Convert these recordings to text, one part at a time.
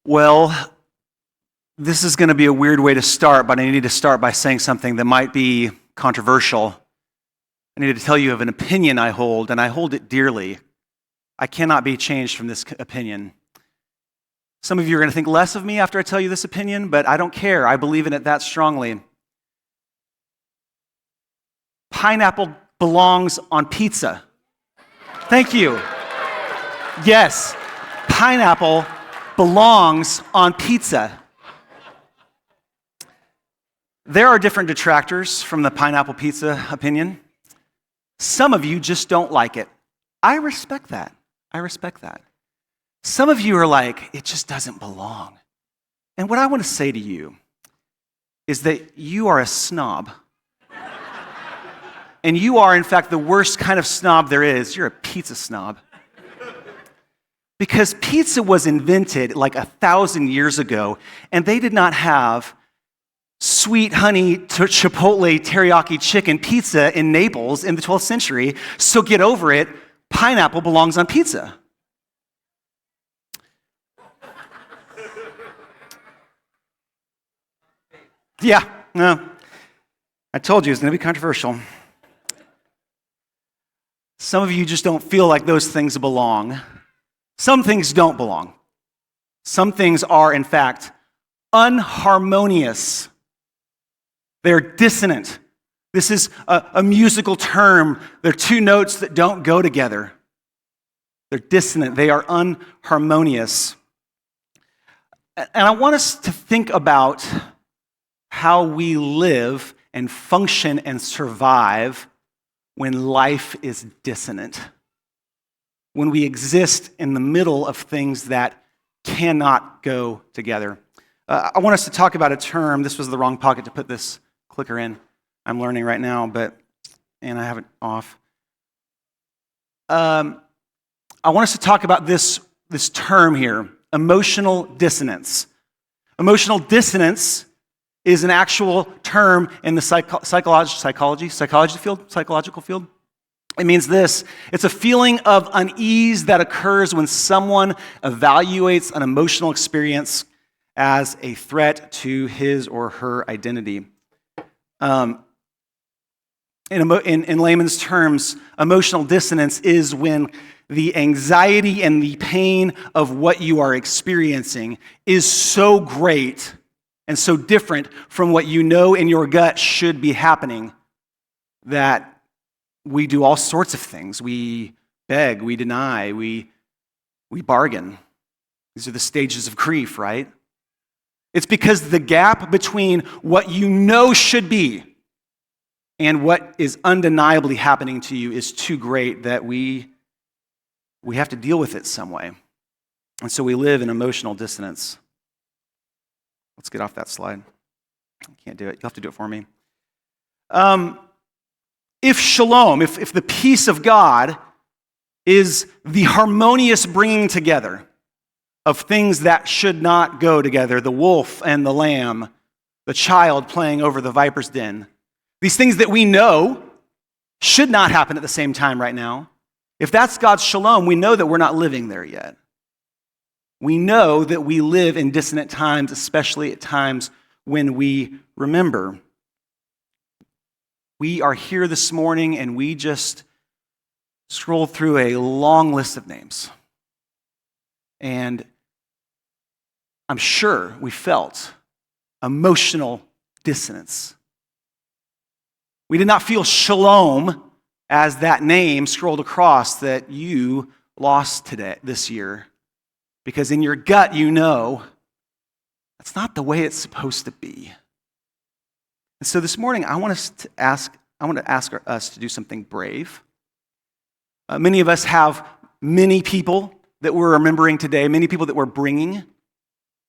Well, this is going to be a weird way to start, but I need to start by saying something that might be controversial. I need to tell you of an opinion I hold, and I hold it dearly. I cannot be changed from this opinion. Some of you are going to think less of me after I tell you this opinion, but I don't care. I believe in it that strongly. Pineapple belongs on pizza. Thank you. Yes, pineapple belongs on pizza. There are different detractors from the pineapple pizza opinion. Some of you just don't like it. I respect that. Some of you are like, it just doesn't belong. And what I want to say to you is that you are a snob. And you are, in fact, the worst kind of snob there is. You're a pizza snob. Because pizza was invented like 1,000 years ago, and they did not have sweet honey chipotle teriyaki chicken pizza in Naples in the 12th century. So get over it. Pineapple belongs on pizza. Yeah, no. I told you it was going to be controversial. Some of you just don't feel like those things belong. Some things don't belong. Some things are, in fact, unharmonious. They're dissonant. This is a musical term. They're two notes that don't go together. They're dissonant. They are unharmonious. And I want us to think about how we live and function and survive when life is dissonant. When we exist in the middle of things that cannot go together. I want us to talk about a term. This was the wrong pocket to put this clicker in. I'm learning right now, and I have it off. I want us to talk about this term here, emotional dissonance. Emotional dissonance is an actual term in the psychological field. It means this: it's a feeling of unease that occurs when someone evaluates an emotional experience as a threat to his or her identity. In layman's terms, emotional dissonance is when the anxiety and the pain of what you are experiencing is so great and so different from what you know in your gut should be happening that we do all sorts of things. We beg, we deny, we bargain. These are the stages of grief, right? It's because the gap between what you know should be and what is undeniably happening to you is too great that we have to deal with it some way. And so we live in emotional dissonance. Let's get off that slide. I can't do it. You'll have to do it for me. If shalom, if the peace of God is the harmonious bringing together of things that should not go together, the wolf and the lamb, the child playing over the viper's den, these things that we know should not happen at the same time right now, if that's God's shalom, we know that we're not living there yet. We know that we live in dissonant times, especially at times when we remember. We are here this morning and we just scrolled through a long list of names. And I'm sure we felt emotional dissonance. We did not feel shalom as that name scrolled across that you lost this year. Because in your gut you know that's not the way it's supposed to be. And so this morning I want to ask us to do something brave. Many of us have many people that we're remembering today, many people that we're bringing.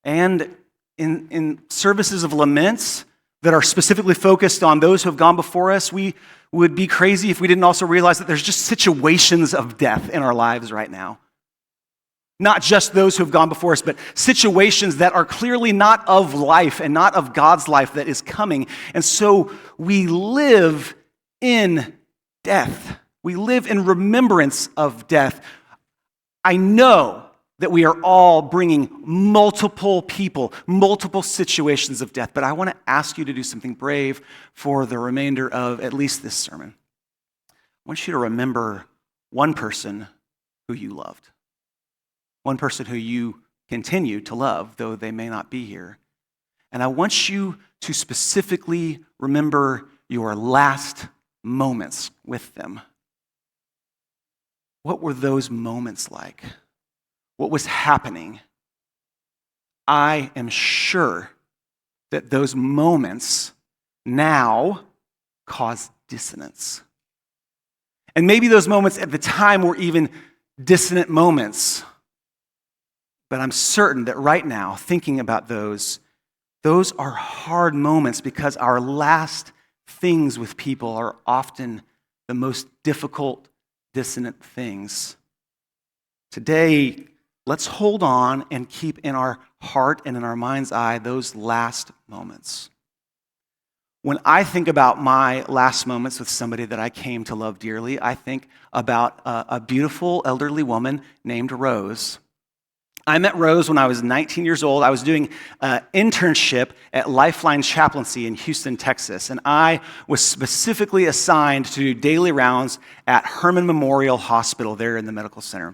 And in services of laments that are specifically focused on those who have gone before us, we would be crazy if we didn't also realize that there's just situations of death in our lives right now. Not just those who have gone before us, but situations that are clearly not of life and not of God's life that is coming. And so we live in death. We live in remembrance of death. I know that we are all bringing multiple people, multiple situations of death. But I want to ask you to do something brave for the remainder of at least this sermon. I want you to remember one person who you loved, one person who you continue to love, though they may not be here. And I want you to specifically remember your last moments with them. What were those moments like? What was happening? I am sure that those moments now cause dissonance. And maybe those moments at the time were even dissonant moments. But I'm certain that right now, thinking about those are hard moments because our last things with people are often the most difficult, dissonant things. Today, let's hold on and keep in our heart and in our mind's eye those last moments. When I think about my last moments with somebody that I came to love dearly, I think about a beautiful elderly woman named Rose. I met Rose when I was 19 years old. I was doing an internship at Lifeline Chaplaincy in Houston, Texas, and I was specifically assigned to do daily rounds at Herman Memorial Hospital there in the medical center.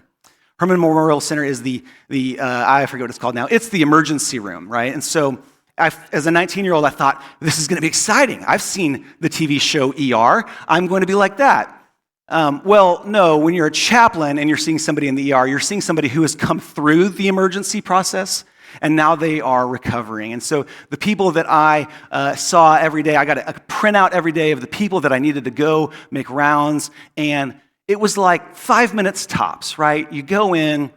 Herman Memorial Center is I forget what it's called now. It's the emergency room, right? And so as a 19-year-old, I thought, this is going to be exciting. I've seen the TV show ER. I'm going to be like that. Well, no, when you're a chaplain and you're seeing somebody in the ER, you're seeing somebody who has come through the emergency process, and now they are recovering. And so the people that I saw every day, I got a printout every day of the people that I needed to go make rounds, and it was like 5 minutes tops, right? You go in,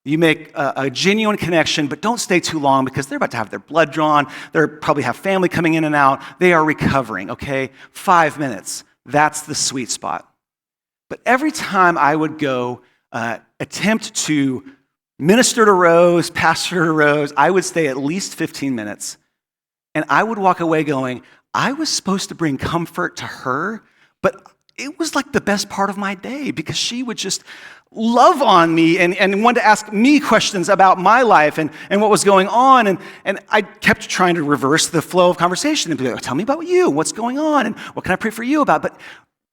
you make a genuine connection, but don't stay too long because they're about to have their blood drawn. They probably have family coming in and out. They are recovering, okay? 5 minutes, that's the sweet spot. But every time I would go attempt to minister to Rose, pastor to Rose, I would stay at least 15 minutes. And I would walk away going, I was supposed to bring comfort to her, but it was like the best part of my day because she would just love on me and wanted to ask me questions about my life and what was going on. And I kept trying to reverse the flow of conversation and be like, tell me about you, what's going on, and what can I pray for you about? But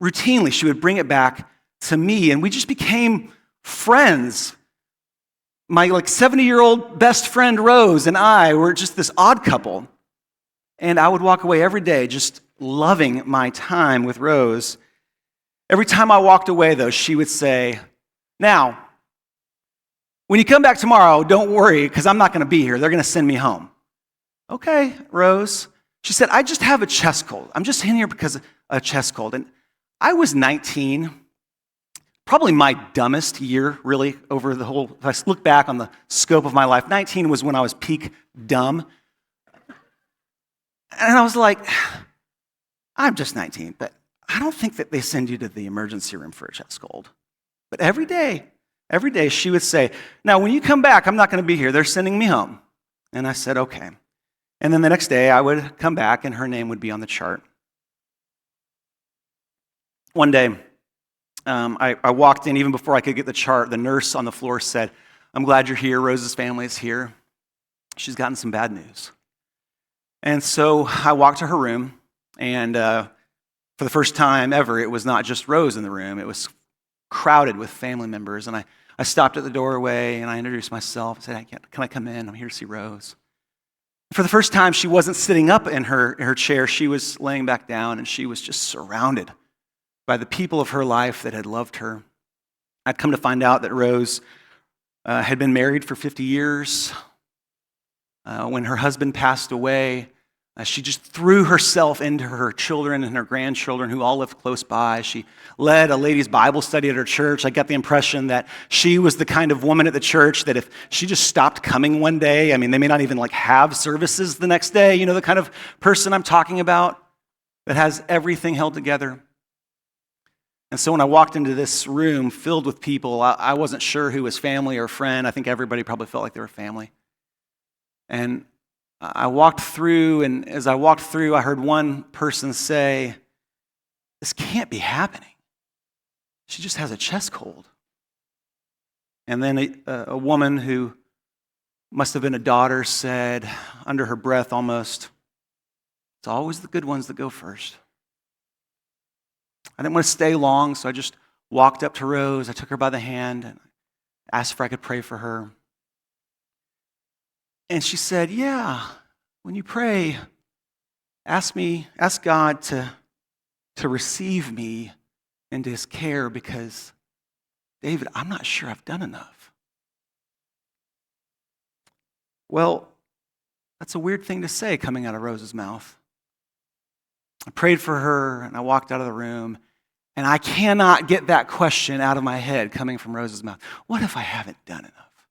routinely, she would bring it back to me, and we just became friends. My 70-year-old best friend Rose and I were just this odd couple. And I would walk away every day just loving my time with Rose. Every time I walked away, though, she would say, now, when you come back tomorrow, don't worry, because I'm not going to be here. They're going to send me home. Okay, Rose. She said, I just have a chest cold. I'm just in here because of a chest cold. And I was 19, probably my dumbest year, really, over the whole, if I look back on the scope of my life, 19 was when I was peak dumb. And I was like, I'm just 19, but I don't think that they send you to the emergency room for a chest cold. But every day she would say, now when you come back, I'm not going to be here. They're sending me home. And I said, okay. And then the next day I would come back and her name would be on the chart. One day, I walked in, even before I could get the chart, the nurse on the floor said, I'm glad you're here. Rose's family is here. She's gotten some bad news. And so I walked to her room, and for the first time ever, it was not just Rose in the room. It was crowded with family members. And I stopped at the doorway, and I introduced myself. I said, can I come in? I'm here to see Rose. For the first time, she wasn't sitting up in her chair. She was laying back down, and she was just surrounded by the people of her life that had loved her. I'd come to find out that Rose had been married for 50 years. When her husband passed away, she just threw herself into her children and her grandchildren who all lived close by. She led a ladies' Bible study at her church. I got the impression that she was the kind of woman at the church that if she just stopped coming one day, they may not even have services the next day, the kind of person I'm talking about that has everything held together. And so when I walked into this room filled with people, I wasn't sure who was family or friend. I think everybody probably felt like they were family. And I walked through, and as I walked through, I heard one person say, this can't be happening. She just has a chest cold. And then a woman who must have been a daughter said, under her breath almost, "It's always the good ones that go first." I didn't want to stay long, so I just walked up to Rose. I took her by the hand and asked if I could pray for her. And she said, "Yeah, when you pray, ask God to receive me into his care, because, David, I'm not sure I've done enough." Well, that's a weird thing to say coming out of Rose's mouth. I prayed for her and I walked out of the room, and I cannot get that question out of my head coming from Rose's mouth. What if I haven't done enough?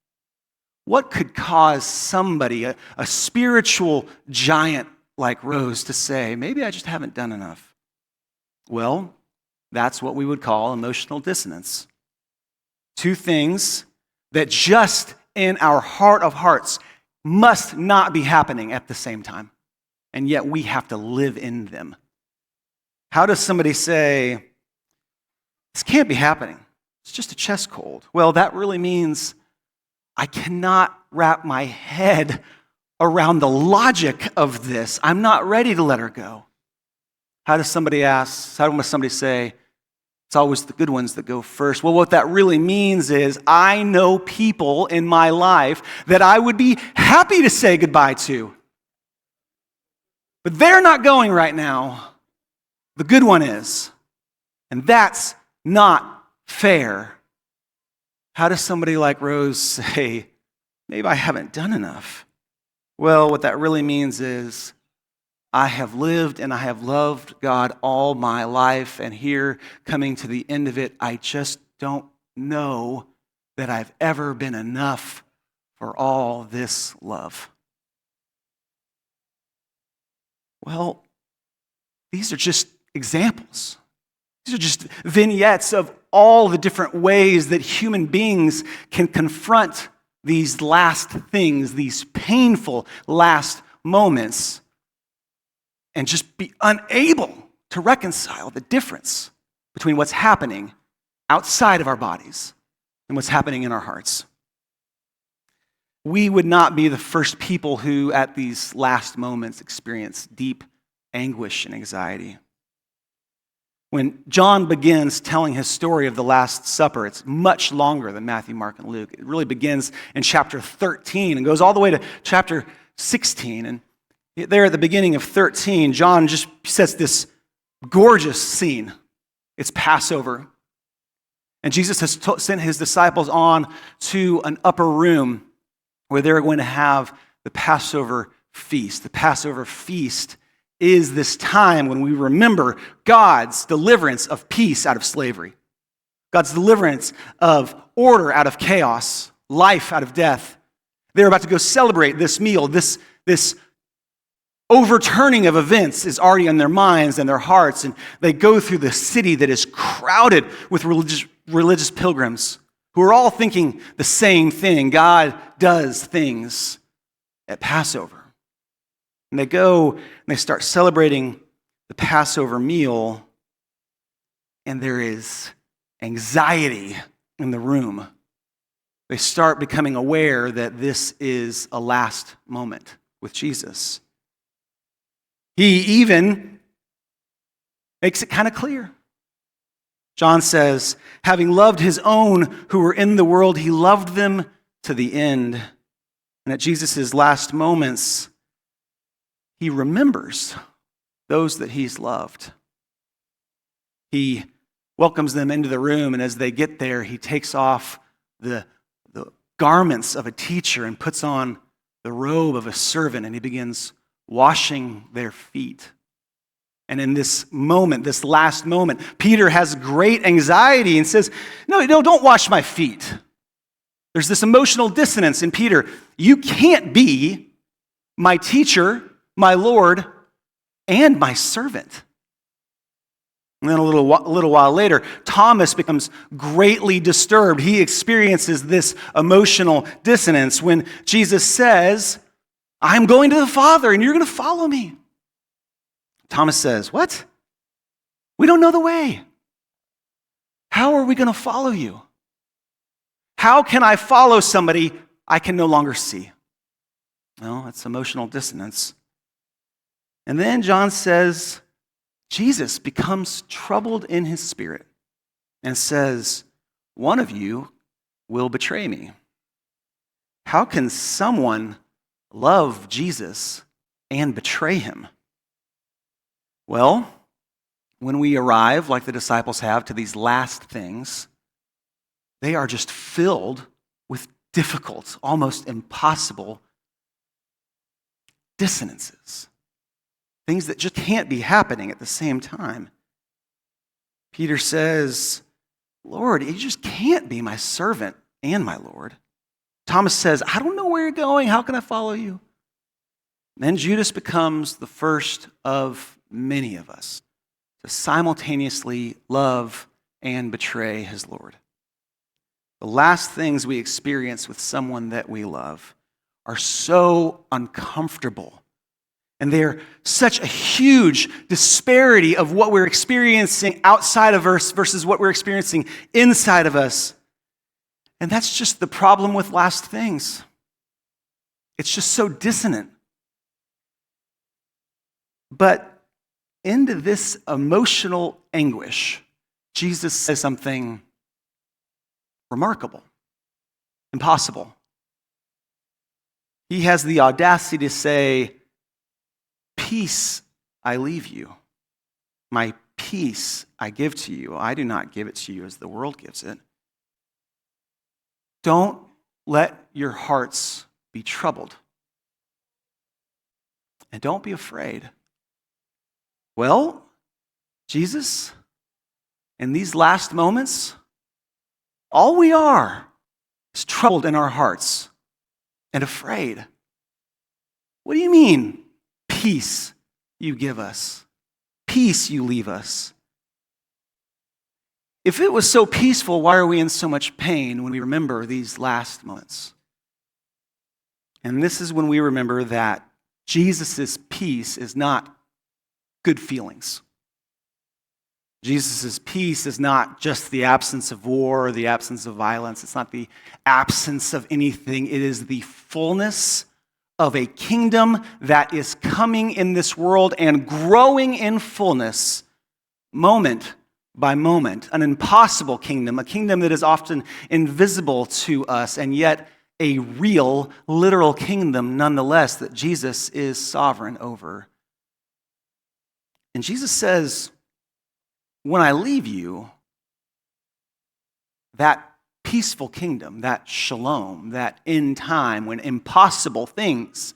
What could cause somebody, a spiritual giant like Rose, to say, maybe I just haven't done enough? Well, that's what we would call emotional dissonance. Two things that just in our heart of hearts must not be happening at the same time, and yet we have to live in them. How does somebody say, "This can't be happening, it's just a chest cold"? Well, that really means I cannot wrap my head around the logic of this. I'm not ready to let her go. How must somebody say, "It's always the good ones that go first"? Well, what that really means is I know people in my life that I would be happy to say goodbye to, but they're not going right now. The good one is. And that's not fair. How does somebody like Rose say, "Maybe I haven't done enough"? Well, what that really means is I have lived and I have loved God all my life, and here, coming to the end of it, I just don't know that I've ever been enough for all this love. Well, these are just examples. These are just vignettes of all the different ways that human beings can confront these last things, these painful last moments, and just be unable to reconcile the difference between what's happening outside of our bodies and what's happening in our hearts. We would not be the first people who, at these last moments, experience deep anguish and anxiety. When John begins telling his story of the Last Supper, it's much longer than Matthew, Mark, and Luke. It really begins in chapter 13 and goes all the way to chapter 16. And there at the beginning of 13, John just sets this gorgeous scene. It's Passover. And Jesus has sent his disciples on to an upper room where they're going to have the Passover feast. The Passover feast is this time when we remember God's deliverance of peace out of slavery, God's deliverance of order out of chaos, life out of death. They're about to go celebrate this meal. This overturning of events is already in their minds and their hearts, and they go through the city that is crowded with religious pilgrims who are all thinking the same thing. God does things at Passover. And they go and they start celebrating the Passover meal, and there is anxiety in the room. They start becoming aware that this is a last moment with Jesus. He even makes it kind of clear. John says, having loved his own who were in the world, he loved them to the end. And at Jesus' last moments, he remembers those that he's loved. He welcomes them into the room, and as they get there, he takes off the garments of a teacher and puts on the robe of a servant, and he begins washing their feet. And in this moment, this last moment, Peter has great anxiety and says, no, don't wash my feet. There's this emotional dissonance in Peter. You can't be my teacher, my Lord, and my servant. And then a little while later, Thomas becomes greatly disturbed. He experiences this emotional dissonance when Jesus says, I'm going to the Father and you're going to follow me. Thomas says, what? We don't know the way. How are we going to follow you? how can I follow somebody I can no longer see? Well, that's emotional dissonance. And then John says, Jesus becomes troubled in his spirit and says, one of you will betray me. How can someone love Jesus and betray him? Well, when we arrive, like the disciples have, to these last things, they are just filled with difficult, almost impossible dissonances. Things that just can't be happening at the same time. Peter says, Lord, you just can't be my servant and my Lord. Thomas says, I don't know where you're going. How can I follow you? Then Judas becomes the first of many of us to simultaneously love and betray his Lord. The last things we experience with someone that we love are so uncomfortable. And they're such a huge disparity of what we're experiencing outside of us versus what we're experiencing inside of us. And that's just the problem with last things. It's just so dissonant. But into this emotional anguish, Jesus says something remarkable, impossible. He has the audacity to say, peace I leave you. My peace I give to you. I do not give it to you as the world gives it. Don't let your hearts be troubled. And don't be afraid. Well, Jesus, in these last moments, all we are is troubled in our hearts and afraid. What do you mean? Peace you give us. Peace you leave us. If it was so peaceful, why are we in so much pain when we remember these last moments? And this is when we remember that Jesus' peace is not good feelings. Jesus' peace is not just the absence of war or the absence of violence. It's not the absence of anything. It is the fullness of a kingdom that is coming in this world and growing in fullness moment by moment. An impossible kingdom, a kingdom that is often invisible to us, and yet a real, literal kingdom nonetheless that Jesus is sovereign over. And Jesus says, when I leave you, that peaceful kingdom, that shalom, that in time when impossible things,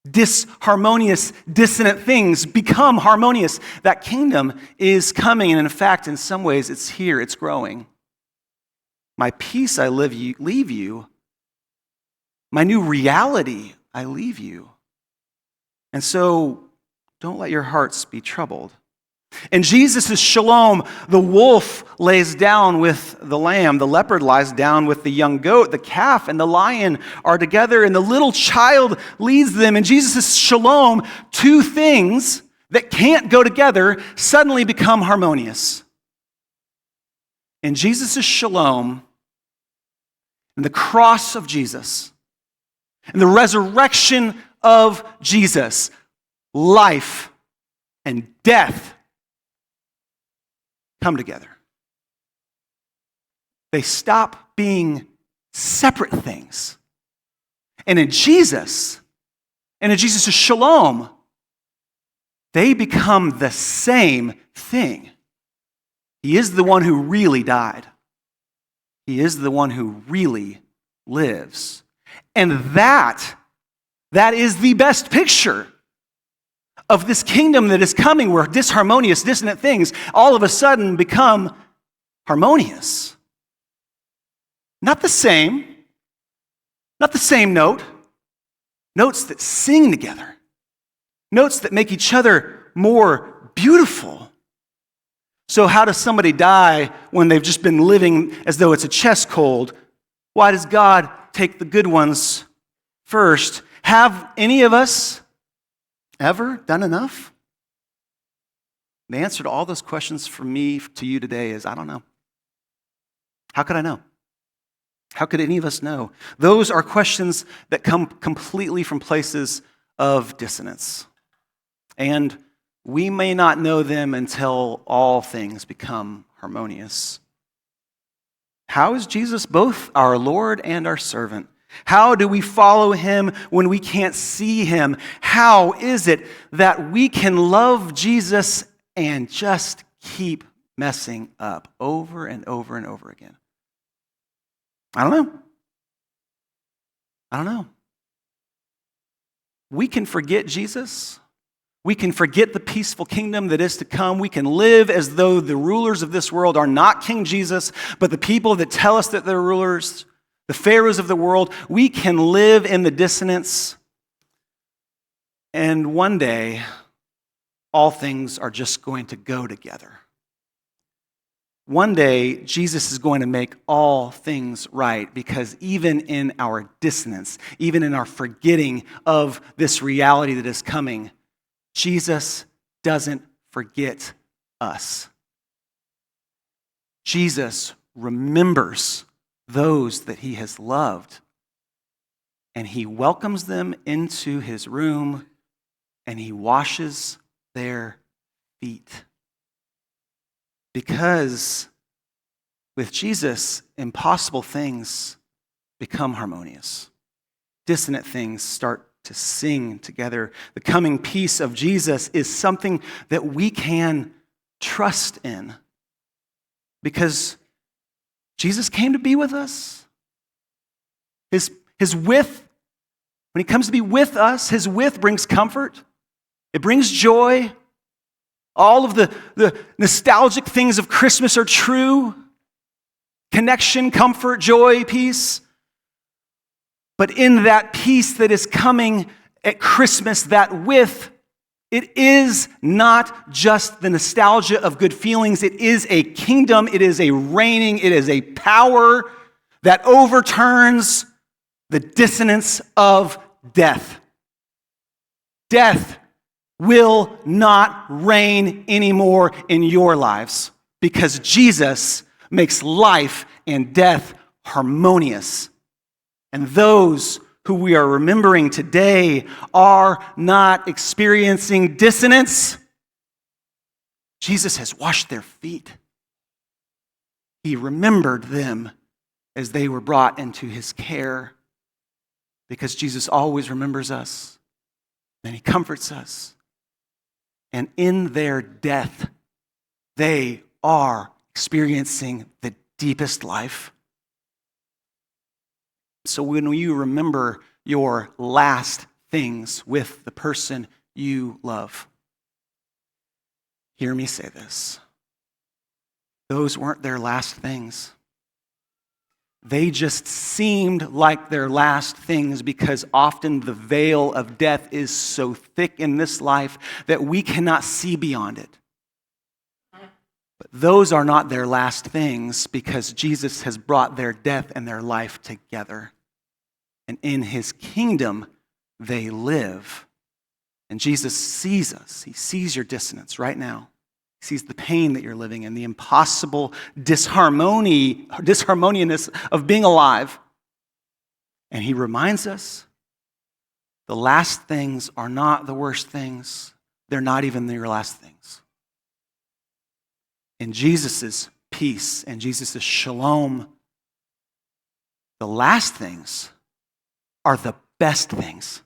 disharmonious, dissonant things become harmonious, that kingdom is coming. And in fact, in some ways, it's here, it's growing. My peace I leave you. My new reality I leave you. And so, don't let your hearts be troubled. In Jesus' shalom, the wolf lays down with the lamb, the leopard lies down with the young goat, the calf and the lion are together, and the little child leads them. In Jesus' shalom, two things that can't go together suddenly become harmonious. In Jesus' shalom, in the cross of Jesus, in the resurrection of Jesus, life and death come together. They stop being separate things. And in Jesus' shalom, they become the same thing. He is the one who really died. He is the one who really lives. And that is the best picture of this kingdom that is coming where disharmonious, dissonant things all of a sudden become harmonious. Not the same note, notes that sing together, notes that make each other more beautiful. So how does somebody die when they've just been living as though it's a chest cold? Why does God take the good ones first? Have any of us ever done enough? The answer to all those questions from me to you today is, I don't know. How could I know? How could any of us know? Those are questions that come completely from places of dissonance. And we may not know them until all things become harmonious. How is Jesus both our Lord and our servant? How do we follow him when we can't see him? How is it that we can love Jesus and just keep messing up over and over and over again? I don't know. We can forget Jesus. We can forget the peaceful kingdom that is to come. We can live as though the rulers of this world are not King Jesus, but the people that tell us that they're rulers, the pharaohs of the world. We can live in the dissonance. And one day, all things are just going to go together. One day, Jesus is going to make all things right, because even in our dissonance, even in our forgetting of this reality that is coming, Jesus doesn't forget us. Jesus remembers those that he has loved, and he welcomes them into his room, and he washes their feet. Because with Jesus, impossible things become harmonious. Dissonant things start to sing together. The coming peace of Jesus is something that we can trust in, because Jesus came to be with us. His with, when he comes to be with us, his with brings comfort. It brings joy. All of the nostalgic things of Christmas are true. Connection, comfort, joy, peace. But in that peace that is coming at Christmas, that with, it is not just the nostalgia of good feelings. It is a kingdom. It is a reigning. It is a power that overturns the dissonance of death. Death will not reign anymore in your lives, because Jesus makes life and death harmonious. And those who we are remembering today are not experiencing dissonance. Jesus has washed their feet. He remembered them as they were brought into his care, because Jesus always remembers us, and he comforts us. And in their death, they are experiencing the deepest life. So when you remember your last things with the person you love, hear me say this. Those weren't their last things. They just seemed like their last things, because often the veil of death is so thick in this life that we cannot see beyond it. But those are not their last things, because Jesus has brought their death and their life together. And in his kingdom, they live. And Jesus sees us. He sees your dissonance right now. He sees the pain that you're living in, the impossible disharmoniousness of being alive. And he reminds us the last things are not the worst things. They're not even your last things. In Jesus' peace and Jesus' shalom, the last things are the best things.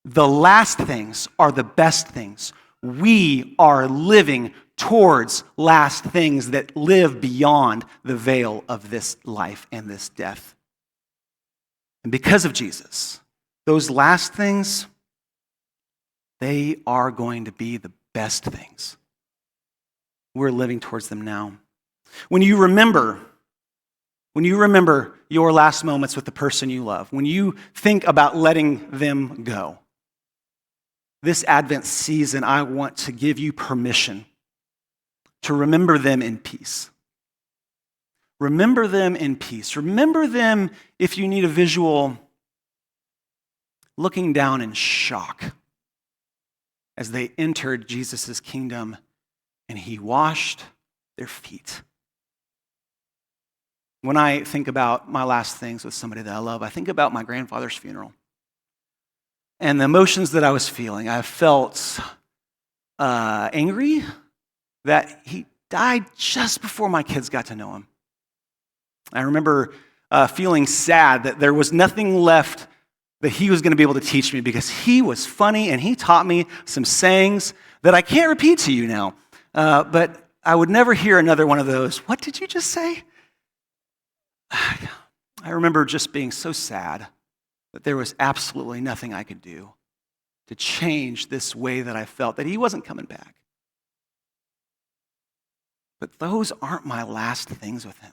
The last things are the best things. We are living towards last things that live beyond the veil of this life and this death. And because of Jesus, those last things, they are going to be the best things. We're living towards them now. When you remember your last moments with the person you love, when you think about letting them go, this Advent season, I want to give you permission to remember them in peace. Remember them in peace. Remember them, if you need a visual, looking down in shock as they entered Jesus' kingdom and he washed their feet. When I think about my last things with somebody that I love, I think about my grandfather's funeral. And the emotions that I was feeling. I felt angry that he died just before my kids got to know him. I remember feeling sad that there was nothing left that he was going to be able to teach me, because he was funny and he taught me some sayings that I can't repeat to you now. But I would never hear another one of those. What did you just say? I remember just being so sad that there was absolutely nothing I could do to change this way that I felt, that he wasn't coming back. But those aren't my last things with him.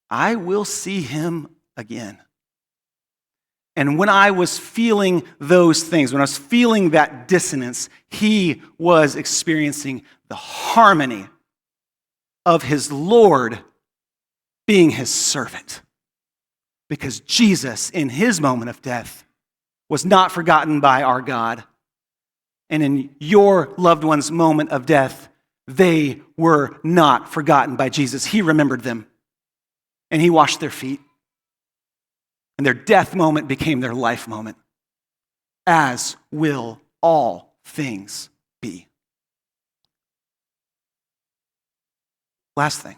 I will see him again. And when I was feeling those things, when I was feeling that dissonance, he was experiencing the harmony of his Lord being his servant. Because Jesus, in his moment of death, was not forgotten by our God. And in your loved one's moment of death, they were not forgotten by Jesus. He remembered them, and he washed their feet. And their death moment became their life moment, as will all things be. Last thing.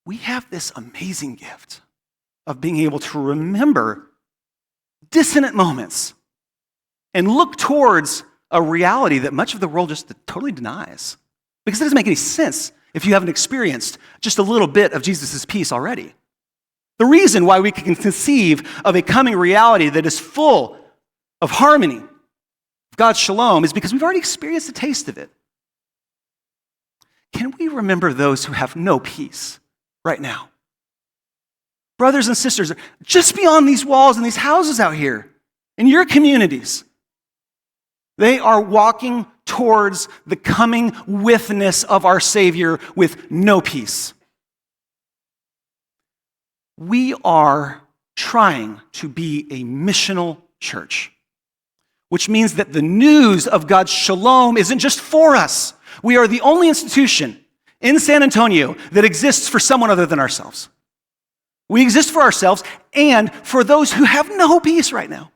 We have this amazing gift of being able to remember dissonant moments and look towards a reality that much of the world just totally denies. Because it doesn't make any sense if you haven't experienced just a little bit of Jesus' peace already. The reason why we can conceive of a coming reality that is full of harmony, of God's shalom, is because we've already experienced a taste of it. Can we remember those who have no peace right now? Brothers and sisters, just beyond these walls and these houses out here, in your communities, they are walking towards the coming witness of our Savior with no peace. We are trying to be a missional church, which means that the news of God's shalom isn't just for us. We are the only institution in San Antonio that exists for someone other than ourselves. We exist for ourselves and for those who have no peace right now.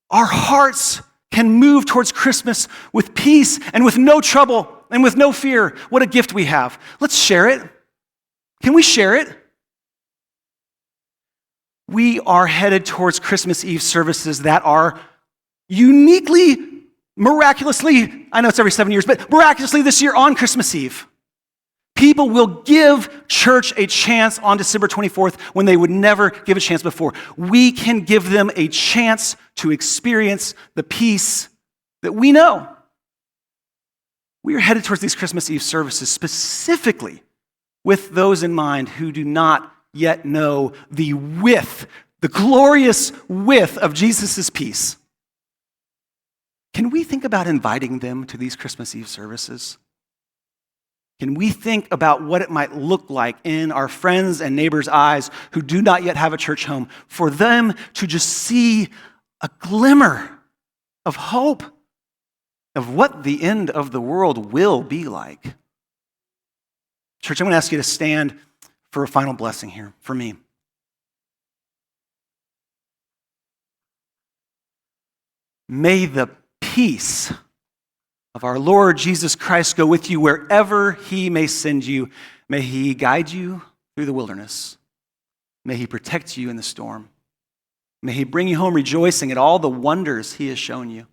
Our hearts can move towards Christmas with peace and with no trouble and with no fear. What a gift we have. Let's share it. Can we share it? We are headed towards Christmas Eve services that are uniquely, miraculously, I know it's every 7 years, but miraculously this year on Christmas Eve. People will give church a chance on December 24th when they would never give a chance before. We can give them a chance to experience the peace that we know. We are headed towards these Christmas Eve services specifically with those in mind who do not yet know the width, the glorious width of Jesus' peace. Can we think about inviting them to these Christmas Eve services? Can we think about what it might look like in our friends' and neighbors' eyes who do not yet have a church home, for them to just see a glimmer of hope of what the end of the world will be like? Church, I'm going to ask you to stand for a final blessing here for me. May the peace of our Lord Jesus Christ go with you wherever he may send you. May he guide you through the wilderness. May he protect you in the storm. May he bring you home rejoicing at all the wonders he has shown you.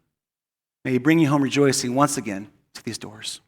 May he bring you home rejoicing once again to these doors.